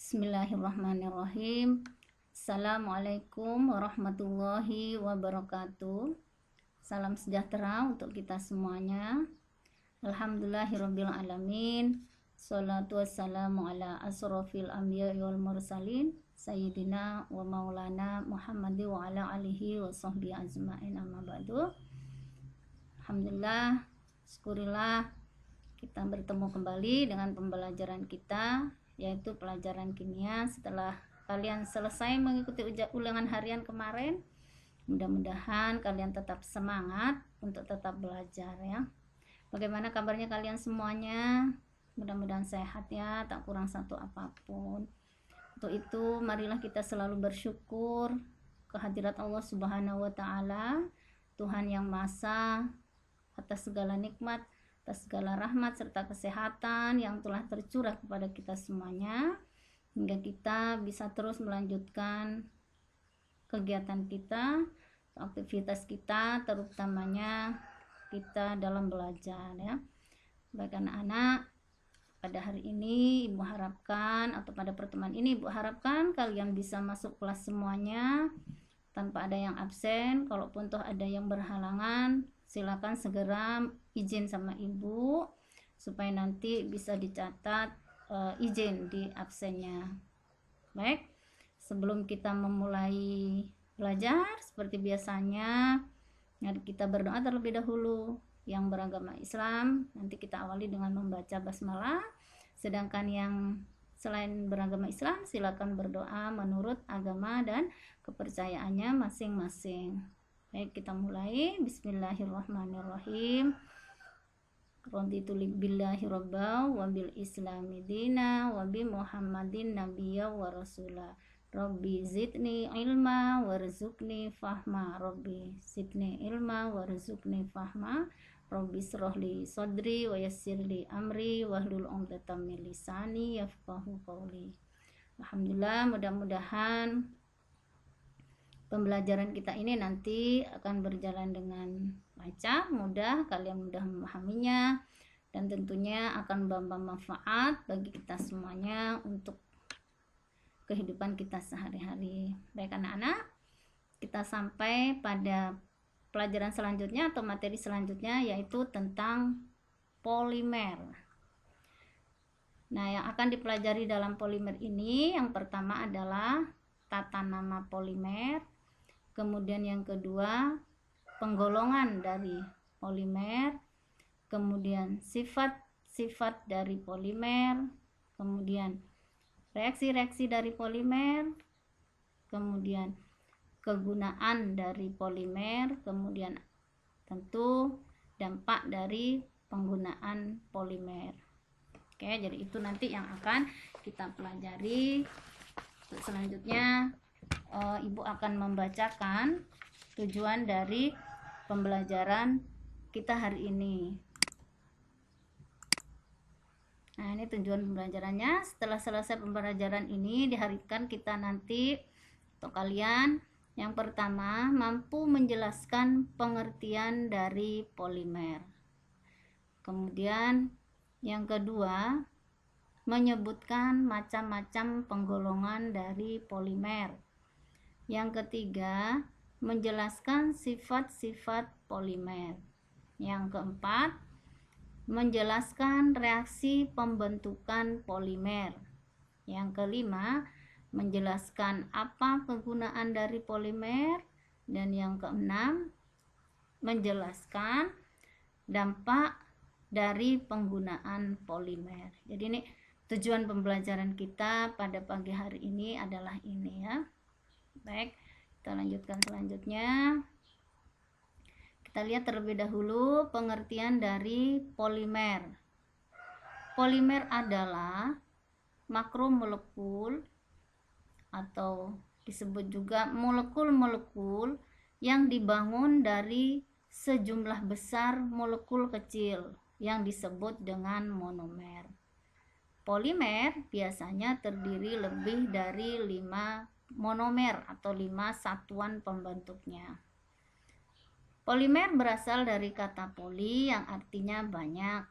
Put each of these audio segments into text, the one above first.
Bismillahirrahmanirrahim. Assalamualaikum warahmatullahi wabarakatuh. Salam sejahtera untuk kita semuanya. Alhamdulillahirabbil alamin. Shalatu wassalamu ala asrofil anbiya'i wal mursalin sayyidina wa maulana Muhammad wa ala alihi wa sahbihi ajma'in, amma ba'du. Alhamdulillah, syukurillah kita bertemu kembali dengan pembelajaran kita, yaitu pelajaran kimia. Setelah kalian selesai mengikuti ulangan harian kemarin, mudah-mudahan kalian tetap semangat untuk tetap belajar ya. Bagaimana kabarnya kalian semuanya? Mudah-mudahan sehat ya, tak kurang satu apapun. Untuk itu marilah kita selalu bersyukur kehadirat Allah Subhanahu wa taala, Tuhan yang Maha, atas segala nikmat, atas segala rahmat serta kesehatan yang telah tercurah kepada kita semuanya, hingga kita bisa terus melanjutkan kegiatan kita, aktivitas kita, terutamanya kita dalam belajar ya. Baik anak-anak, pada hari ini Ibu harapkan, atau pada pertemuan ini Ibu harapkan kalian bisa masuk kelas semuanya tanpa ada yang absen. Kalaupun toh ada yang berhalangan, silakan segera izin sama ibu supaya nanti bisa dicatat izin di absennya. Baik, sebelum kita memulai belajar seperti biasanya, mari kita berdoa terlebih dahulu. Yang beragama Islam nanti kita awali dengan membaca basmalah, sedangkan yang selain beragama Islam silakan berdoa menurut agama dan kepercayaannya masing-masing. Baik, kita mulai. Bismillahirrahmanirrahim. Raditu billahi rabba wa bil islami dina wa bi Muhammadin nabiyya wa rasula. Rabbi zidni ilma warzuqni fahma. Rabbi zidni ilma warzuqni fahma. Rabbi srohli sodri wa yassirli amri wahlul 'uqdatam min lisani yafqahu qawli. Alhamdulillah, mudah-mudahan pembelajaran kita ini nanti akan berjalan dengan lancar, mudah, kalian mudah memahaminya, dan tentunya akan membawa manfaat bagi kita semuanya untuk kehidupan kita sehari-hari. Baik anak-anak, kita sampai pada pelajaran selanjutnya atau materi selanjutnya, yaitu tentang polimer. Nah, yang akan dipelajari dalam polimer ini, yang pertama adalah tata nama polimer. Kemudian yang kedua, penggolongan dari polimer, kemudian sifat-sifat dari polimer, kemudian reaksi-reaksi dari polimer, kemudian kegunaan dari polimer, kemudian tentu dampak dari penggunaan polimer. Oke, jadi itu nanti yang akan kita pelajari. Selanjutnya Ibu akan membacakan tujuan dari pembelajaran kita hari ini. Nah, ini tujuan pembelajarannya. Setelah selesai pembelajaran ini, diharapkan kita nanti atau kalian yang pertama mampu menjelaskan pengertian dari polimer. Kemudian yang kedua, menyebutkan macam-macam penggolongan dari polimer. Yang ketiga, menjelaskan sifat-sifat polimer. Yang keempat, menjelaskan reaksi pembentukan polimer. Yang kelima, menjelaskan apa kegunaan dari polimer. Dan yang keenam, menjelaskan dampak dari penggunaan polimer. Jadi ini tujuan pembelajaran kita pada pagi hari ini adalah ini ya. Baik, kita lanjutkan selanjutnya. Kita lihat terlebih dahulu pengertian dari polimer. Polimer adalah makromolekul atau disebut juga molekul-molekul yang dibangun dari sejumlah besar molekul kecil yang disebut dengan monomer. Polimer biasanya terdiri lebih dari 5 monomer atau 5 satuan pembentuknya. Polimer berasal dari kata poli yang artinya banyak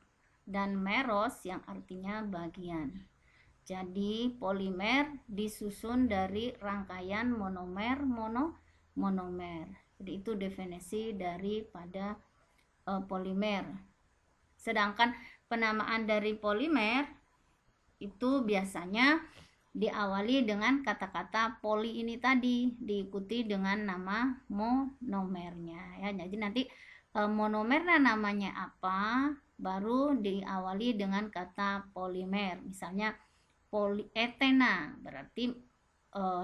dan meros yang artinya bagian. Jadi polimer disusun dari rangkaian monomer monomer. Jadi itu definisi daripada polimer. Sedangkan penamaan dari polimer itu biasanya diawali dengan kata-kata poli ini tadi, diikuti dengan nama monomernya ya. Jadi nanti monomernya namanya apa, baru diawali dengan kata polimer. Misalnya polietena, berarti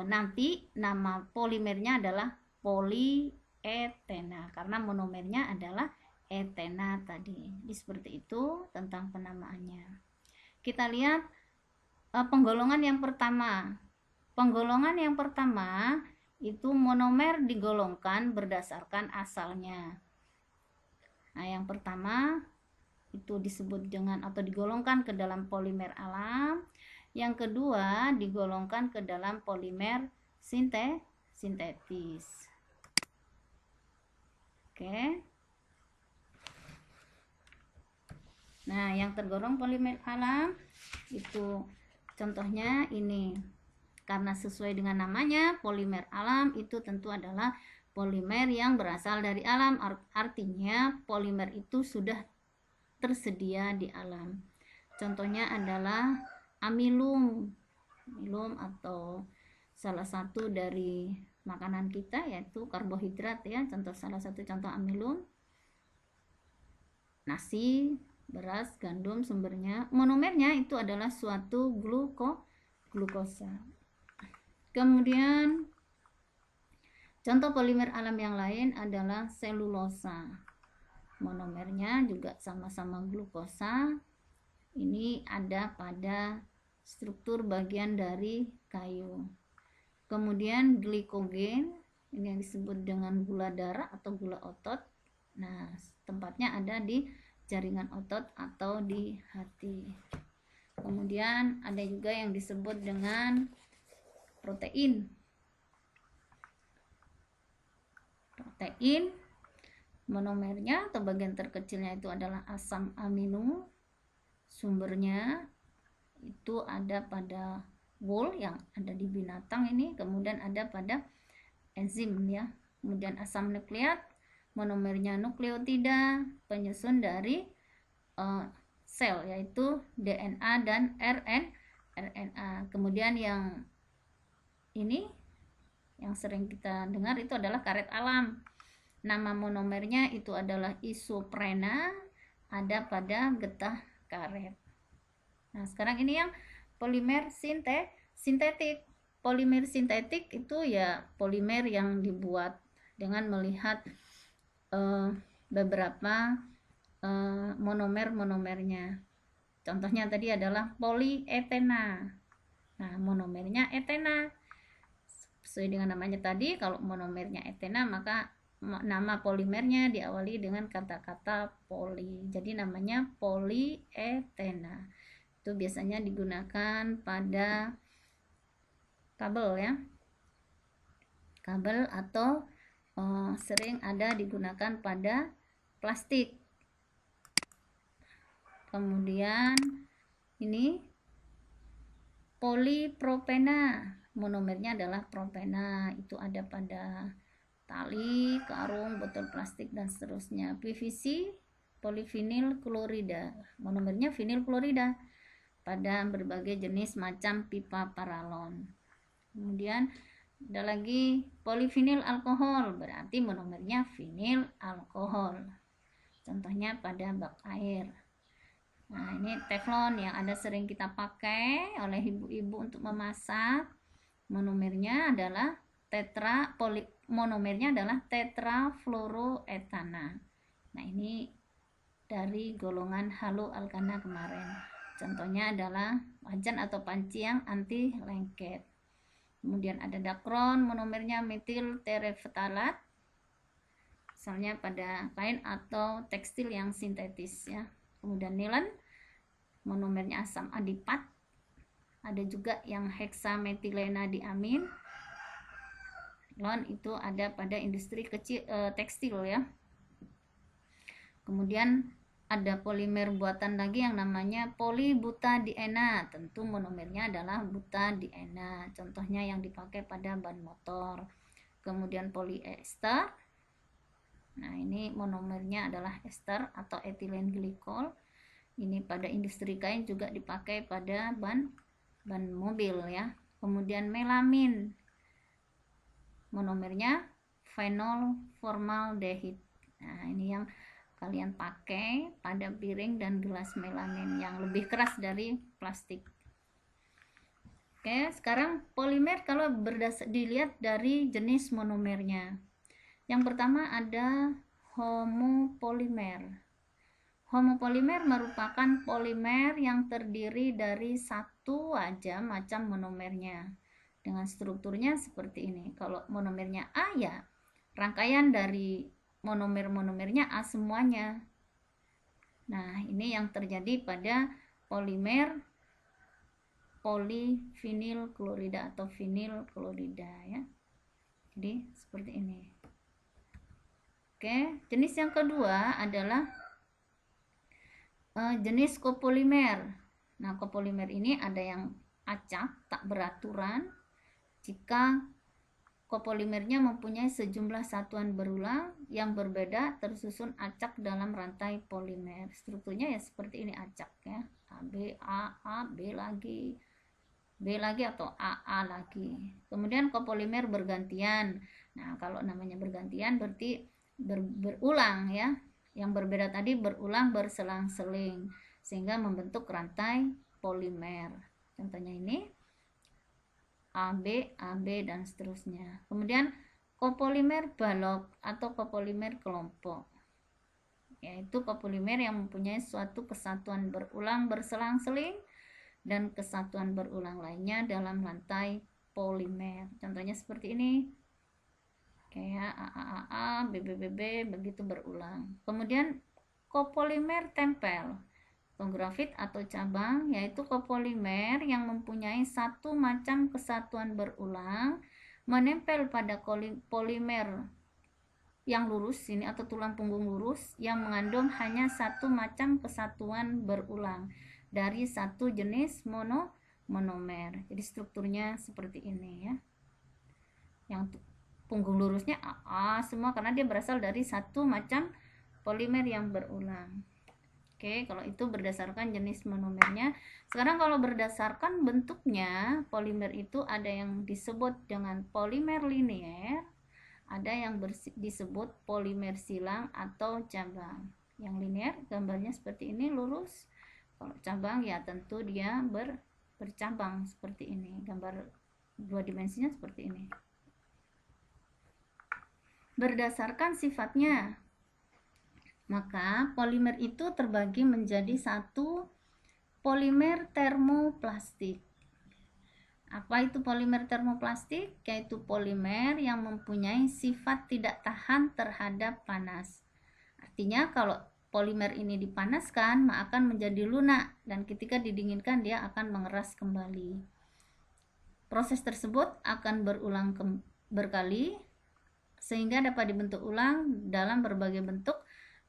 nanti nama polimernya adalah polietena karena monomernya adalah etena tadi. Jadi seperti itu tentang penamaannya. Kita lihat penggolongan yang pertama. Penggolongan yang pertama itu monomer digolongkan berdasarkan asalnya. Nah, yang pertama itu disebut dengan atau digolongkan ke dalam polimer alam. Yang kedua digolongkan ke dalam polimer sintetis. Oke. Nah, yang tergolong polimer alam itu contohnya ini. Karena sesuai dengan namanya, polimer alam itu tentu adalah polimer yang berasal dari alam. Artinya polimer itu sudah tersedia di alam. Contohnya adalah amilum atau salah satu dari makanan kita yaitu karbohidrat ya. Salah satu contoh amilum, nasi, beras, gandum sumbernya. Monomernya itu adalah suatu glukosa. Kemudian contoh polimer alam yang lain adalah selulosa. Monomernya juga sama-sama glukosa. Ini ada pada struktur bagian dari kayu. Kemudian glikogen, ini yang disebut dengan gula darah atau gula otot. Nah, tempatnya ada di jaringan otot atau di hati. Kemudian ada juga yang disebut dengan protein. Protein monomernya atau bagian terkecilnya itu adalah asam amino. Sumbernya itu ada pada wol yang ada di binatang ini, kemudian ada pada enzim ya. Kemudian asam nukleat, monomernya nukleotida, penyusun dari sel yaitu DNA dan RNA. Kemudian yang ini yang sering kita dengar itu adalah karet alam. Nama monomernya itu adalah isoprena, ada pada getah karet. Nah, sekarang ini yang polimer sintetik. Polimer sintetik itu ya polimer yang dibuat dengan melihat beberapa monomernya. Contohnya tadi adalah polietena. Nah, monomernya etena. Sesuai dengan namanya tadi, kalau monomernya etena maka nama polimernya diawali dengan kata-kata poli. Jadi namanya polietena. Itu biasanya digunakan pada kabel ya. Kabel atau sering ada digunakan pada plastik. Kemudian ini polipropena. Monomernya adalah propena. Itu ada pada tali, karung, botol plastik dan seterusnya. PVC, polivinil klorida. Monomernya vinil klorida pada berbagai jenis macam pipa paralon. Kemudian ada lagi polivinil alkohol, berarti monomernya vinil alkohol. Contohnya pada bak air. Nah, ini teflon yang ada sering kita pakai oleh ibu-ibu untuk memasak. Monomernya adalah monomernya adalah tetrafluoroetana. Nah, ini dari golongan haloalkana kemarin. Contohnya adalah wajan atau panci yang anti lengket. Kemudian ada dakron, monomernya metil tereftalat. Misalnya pada kain atau tekstil yang sintetis ya. Kemudian nilen, monomernya asam adipat. Ada juga yang heksametilena diamin. Nilon itu ada pada industri kecil tekstil ya. Kemudian ada polimer buatan lagi yang namanya polybutadiena. Tentu monomernya adalah butadiena. Contohnya yang dipakai pada ban motor. Kemudian polyester. Nah, ini monomernya adalah ester atau etilen glikol. Ini pada industri kain juga dipakai pada ban mobil ya. Kemudian melamin. Monomernya phenol formaldehid. Nah, ini yang kalian pakai pada piring dan gelas melamin yang lebih keras dari plastik. Oke, sekarang polimer kalau dilihat dari jenis monomernya. Yang pertama ada homopolimer. Homopolimer merupakan polimer yang terdiri dari satu aja macam monomernya. Dengan strukturnya seperti ini. Kalau monomernya A ya rangkaian dari monomernya A semuanya. Nah, ini yang terjadi pada polimer polivinil klorida atau vinil klorida ya. Jadi seperti ini. Oke, jenis yang kedua adalah jenis kopolimer. Nah, kopolimer ini ada yang acak, tak beraturan. Jika kopolimernya mempunyai sejumlah satuan berulang yang berbeda tersusun acak dalam rantai polimer. Strukturnya ya seperti ini acak ya. A, B lagi atau AA lagi. Kemudian kopolimer bergantian. Nah, kalau namanya bergantian berarti berulang ya. Yang berbeda tadi berulang berselang-seling sehingga membentuk rantai polimer. Contohnya ini AB, dan seterusnya. Kemudian kopolimer balok atau kopolimer kelompok, yaitu kopolimer yang mempunyai suatu kesatuan berulang berselang-seling dan kesatuan berulang lainnya dalam rantai polimer. Contohnya seperti ini, kayak AAA, BBBB, begitu berulang. Kemudian kopolimer tempel, grafit atau cabang, yaitu kopolimer yang mempunyai satu macam kesatuan berulang menempel pada polimer yang lurus ini atau tulang punggung lurus yang mengandung hanya satu macam kesatuan berulang dari satu jenis monomer. Jadi strukturnya seperti ini ya. Yang punggung lurusnya AA semua karena dia berasal dari satu macam polimer yang berulang. Oke, kalau itu berdasarkan jenis monomernya. Sekarang kalau berdasarkan bentuknya, polimer itu ada yang disebut dengan polimer linier, ada yang disebut polimer silang atau cabang. Yang linier gambarnya seperti ini, lurus. Kalau cabang ya tentu dia bercabang seperti ini. Gambar dua dimensinya seperti ini. Berdasarkan sifatnya, maka polimer itu terbagi menjadi satu polimer termoplastik. Apa itu polimer termoplastik? Yaitu polimer yang mempunyai sifat tidak tahan terhadap panas. Artinya kalau polimer ini dipanaskan maka akan menjadi lunak dan ketika didinginkan dia akan mengeras kembali. Proses tersebut akan berulang berkali sehingga dapat dibentuk ulang dalam berbagai bentuk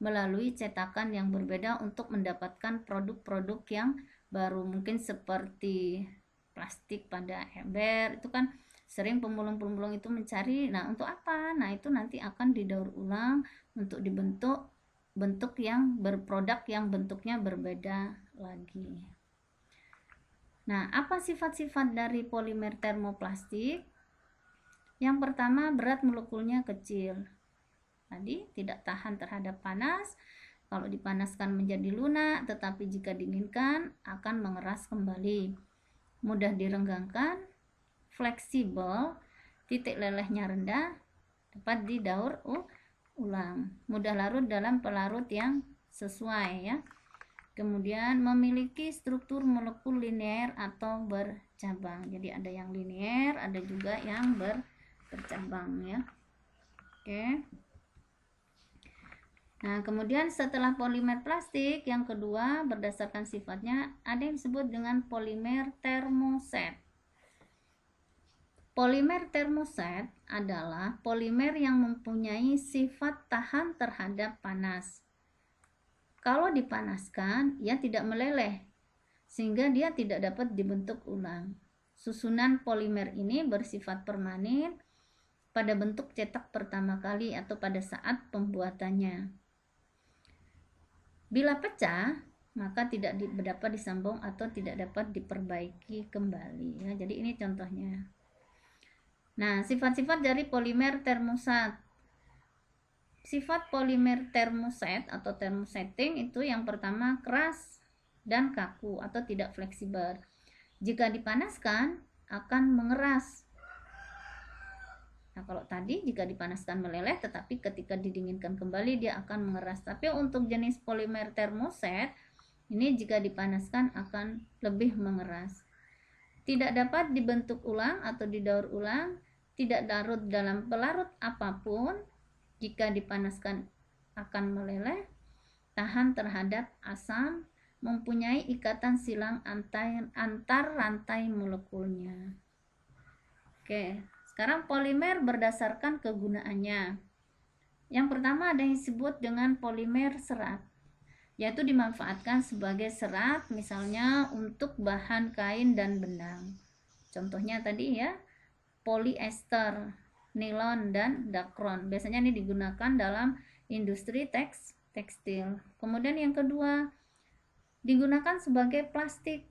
melalui cetakan yang berbeda untuk mendapatkan produk-produk yang baru. Mungkin seperti plastik pada ember itu kan sering pemulung-pemulung itu mencari, nah untuk apa? Nah itu nanti akan didaur ulang untuk dibentuk bentuk yang berproduk yang bentuknya berbeda lagi. Nah, apa sifat-sifat dari polimer termoplastik? Yang pertama, berat molekulnya kecil. Tadi tidak tahan terhadap panas, kalau dipanaskan menjadi lunak, tetapi jika dinginkan akan mengeras kembali. Mudah direnggangkan, fleksibel, titik lelehnya rendah, dapat didaur ulang. Mudah larut dalam pelarut yang sesuai ya. Kemudian memiliki struktur molekul linear atau bercabang. Jadi ada yang linear, ada juga yang bercabang ya. Oke. Nah, kemudian setelah polimer plastik, yang kedua berdasarkan sifatnya ada yang disebut dengan polimer termoset. Polimer termoset adalah polimer yang mempunyai sifat tahan terhadap panas. Kalau dipanaskan, ia tidak meleleh, sehingga dia tidak dapat dibentuk ulang. Susunan polimer ini bersifat permanen pada bentuk cetak pertama kali atau pada saat pembuatannya. Bila pecah, maka tidak dapat disambung atau tidak dapat diperbaiki kembali ya. Jadi ini contohnya. Nah, sifat-sifat dari polimer termostat. Sifat polimer termoset atau thermosetting itu yang pertama keras dan kaku atau tidak fleksibel. Jika dipanaskan akan mengeras. Nah, kalau tadi jika dipanaskan meleleh, tetapi ketika didinginkan kembali dia akan mengeras. Tapi untuk jenis polimer termoset ini jika dipanaskan akan lebih mengeras. Tidak dapat dibentuk ulang atau didaur ulang, tidak larut dalam pelarut apapun, jika dipanaskan akan meleleh, tahan terhadap asam, mempunyai ikatan silang antar rantai molekulnya. Oke, sekarang polimer berdasarkan kegunaannya. Yang pertama ada yang disebut dengan polimer serat, yaitu dimanfaatkan sebagai serat misalnya untuk bahan kain dan benang. Contohnya tadi ya, polyester, nilon, dan dakron. Biasanya ini digunakan dalam industri tekstil. Kemudian yang kedua, digunakan sebagai plastik.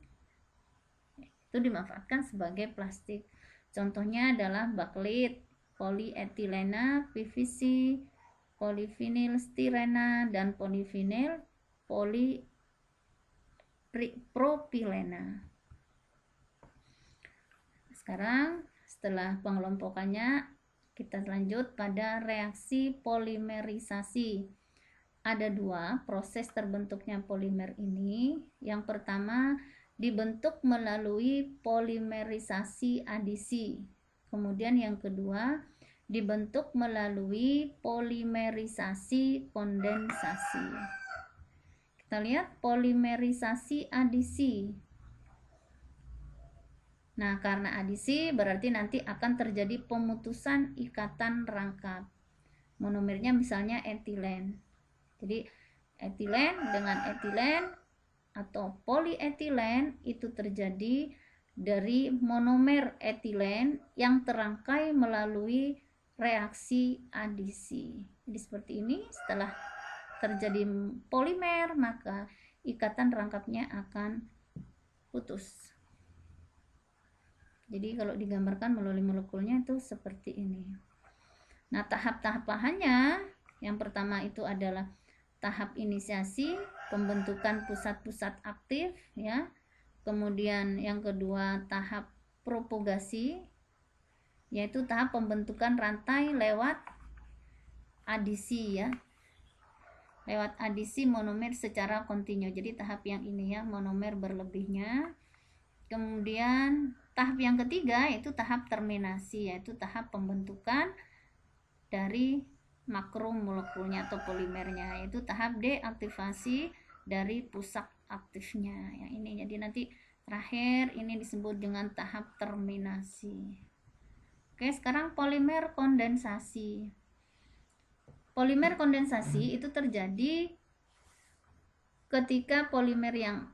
Itu dimanfaatkan sebagai plastik. Contohnya adalah bakelit, polietilena, PVC, polivinil stirena, dan polivinil propilena. Sekarang setelah pengelompokannya, kita lanjut pada reaksi polimerisasi. Ada dua proses terbentuknya polimer ini. Yang pertama dibentuk melalui polimerisasi adisi. Kemudian yang kedua dibentuk melalui polimerisasi kondensasi. Kita lihat polimerisasi adisi. Nah, karena adisi berarti nanti akan terjadi pemutusan ikatan rangkap. Monomernya misalnya etilen. Jadi etilen dengan etilen atau polietilen itu terjadi dari monomer etilen yang terangkai melalui reaksi adisi. Jadi seperti ini, setelah terjadi polimer maka ikatan rangkapnya akan putus. Jadi kalau digambarkan melalui molekulnya itu seperti ini. Nah, tahap-tahapannya yang pertama itu adalah tahap inisiasi, pembentukan pusat-pusat aktif ya. Kemudian yang kedua tahap propagasi, yaitu tahap pembentukan rantai lewat adisi ya. Lewat adisi monomer secara kontinu. Jadi tahap yang ini ya, monomer berlebihnya. Kemudian tahap yang ketiga yaitu tahap terminasi, yaitu tahap pembentukan dari makromolekulnya atau polimernya, yaitu tahap deaktivasi dari pusat aktifnya yang ini. Jadi nanti terakhir ini disebut dengan tahap terminasi. Oke, sekarang polimer kondensasi. Polimer kondensasi itu terjadi ketika polimer yang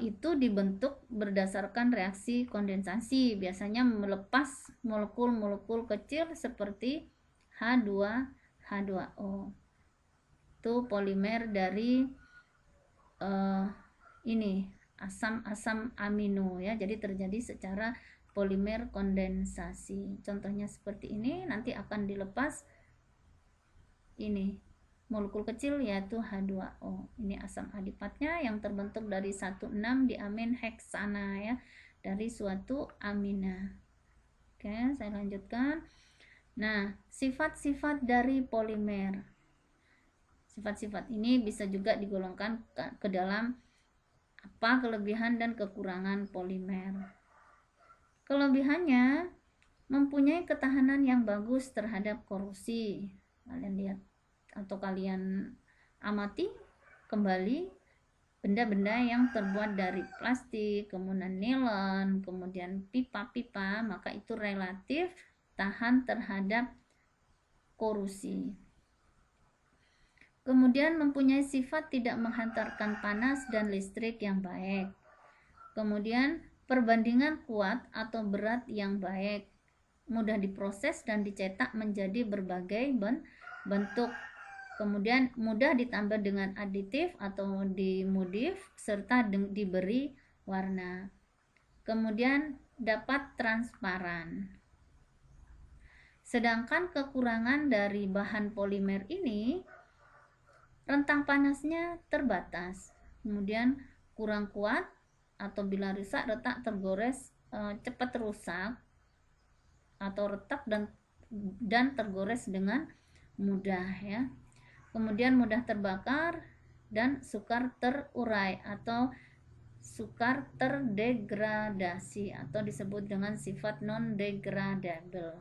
itu dibentuk berdasarkan reaksi kondensasi, biasanya melepas molekul-molekul kecil seperti H2O. Itu polimer dari ini asam-asam amino ya. Jadi terjadi secara polimer kondensasi. Contohnya seperti ini, nanti akan dilepas ini molekul kecil yaitu H2O. Ini asam adipatnya yang terbentuk dari 1,6-diamin heksana ya, dari suatu amina. Oke, saya lanjutkan. Nah, sifat-sifat dari polimer. Sifat-sifat ini bisa juga digolongkan ke dalam apa kelebihan dan kekurangan polimer. Kelebihannya mempunyai ketahanan yang bagus terhadap korosi. Kalian lihat atau kalian amati kembali benda-benda yang terbuat dari plastik, kemudian nilon, kemudian pipa-pipa, maka itu relatif tahan terhadap korosi. Kemudian mempunyai sifat tidak menghantarkan panas dan listrik yang baik. Kemudian perbandingan kuat atau berat yang baik, mudah diproses dan dicetak menjadi berbagai bentuk. Kemudian mudah ditambah dengan aditif atau dimodif serta diberi warna. Kemudian dapat transparan. Sedangkan kekurangan dari bahan polimer ini, rentang panasnya terbatas, kemudian kurang kuat, atau bila rusak retak tergores, cepat rusak atau retak dan tergores dengan mudah ya. Kemudian mudah terbakar dan sukar terurai atau sukar terdegradasi atau disebut dengan sifat non degradable.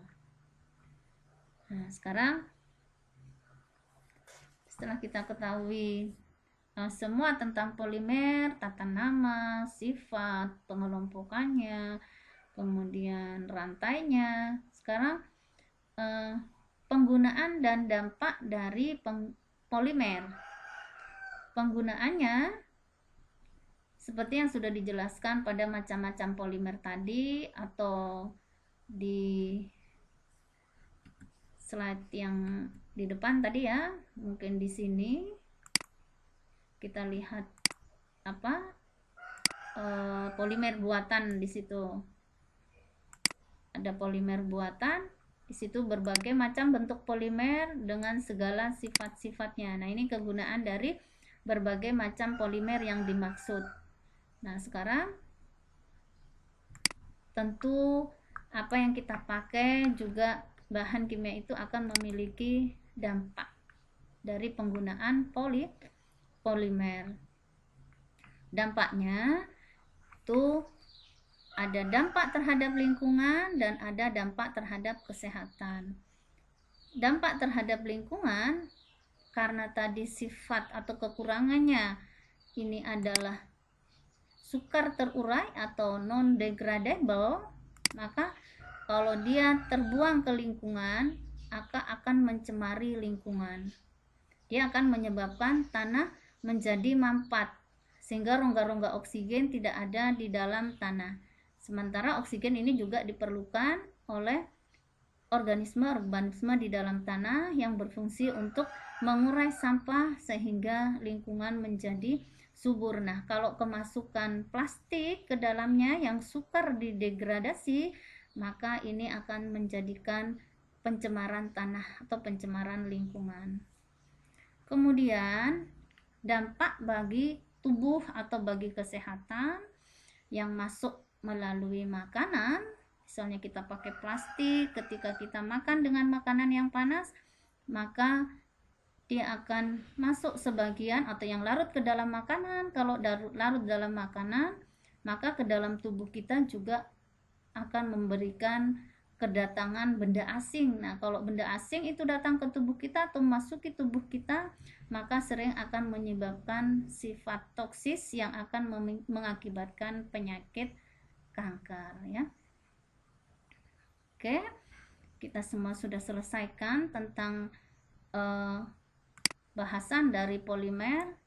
Nah, sekarang setelah kita ketahui semua tentang polimer, tata nama, sifat, pengelompokannya, kemudian rantainya, sekarang penggunaan dan dampak dari polimer. Penggunaannya seperti yang sudah dijelaskan pada macam-macam polimer tadi atau di slide yang di depan tadi ya. Mungkin di sini kita lihat polimer buatan. Di situ ada polimer buatan, di situ berbagai macam bentuk polimer dengan segala sifat-sifatnya. Nah, ini kegunaan dari berbagai macam polimer yang dimaksud. Nah, sekarang tentu apa yang kita pakai juga bahan kimia itu akan memiliki dampak dari penggunaan polimer. Dampaknya itu ada dampak terhadap lingkungan dan ada dampak terhadap kesehatan. Dampak terhadap lingkungan karena tadi sifat atau kekurangannya ini adalah sukar terurai atau non degradable, maka kalau dia terbuang ke lingkungan akan mencemari lingkungan. Dia akan menyebabkan tanah menjadi mampat sehingga rongga-rongga oksigen tidak ada di dalam tanah. Sementara oksigen ini juga diperlukan oleh organisme di dalam tanah yang berfungsi untuk mengurai sampah sehingga lingkungan menjadi subur. Nah, kalau kemasukan plastik ke dalamnya yang sukar didegradasi, maka ini akan menjadikan pencemaran tanah atau pencemaran lingkungan. Kemudian dampak bagi tubuh atau bagi kesehatan yang masuk melalui makanan, misalnya kita pakai plastik, ketika kita makan dengan makanan yang panas, maka dia akan masuk sebagian atau yang larut ke dalam makanan. Kalau larut dalam makanan, maka ke dalam tubuh kita juga akan memberikan kedatangan benda asing. Nah, kalau benda asing itu datang ke tubuh kita atau masuk ke tubuh kita, maka sering akan menyebabkan sifat toksis yang akan mengakibatkan penyakit kanker ya. Oke, kita semua sudah selesaikan tentang bahasan dari polimer,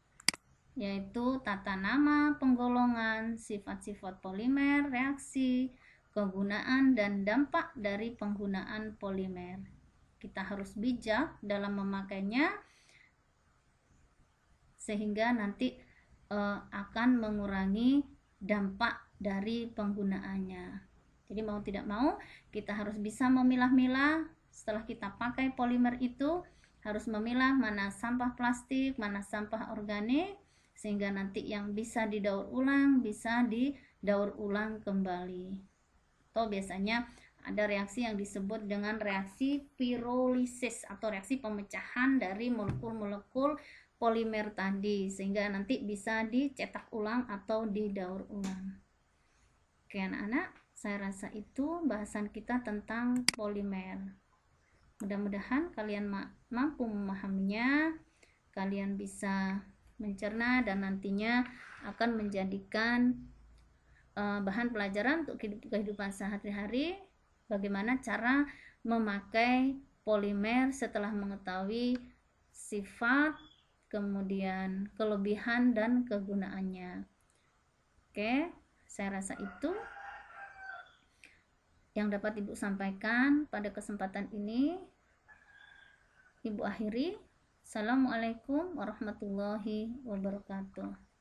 yaitu tata nama, penggolongan, sifat-sifat polimer, reaksi, kegunaan dan dampak dari penggunaan polimer. Kita harus bijak dalam memakainya sehingga nanti akan mengurangi dampak dari penggunaannya. Jadi mau tidak mau kita harus bisa memilah-milah. Setelah kita pakai polimer itu harus memilah mana sampah plastik, mana sampah organik, sehingga nanti yang bisa didaur ulang bisa didaur ulang kembali. Atau biasanya ada reaksi yang disebut dengan reaksi pirolisis atau reaksi pemecahan dari molekul-molekul polimer tadi, sehingga nanti bisa dicetak ulang atau didaur ulang. Oke anak-anak, saya rasa itu bahasan kita tentang polimer. Mudah-mudahan kalian mampu memahaminya, kalian bisa mencerna dan nantinya akan menjadikan bahan pelajaran untuk kehidupan sehari-hari, bagaimana cara memakai polimer setelah mengetahui sifat, kemudian kelebihan dan kegunaannya. Oke, saya rasa itu yang dapat Ibu sampaikan pada kesempatan ini. Ibu akhiri. Assalamualaikum warahmatullahi wabarakatuh.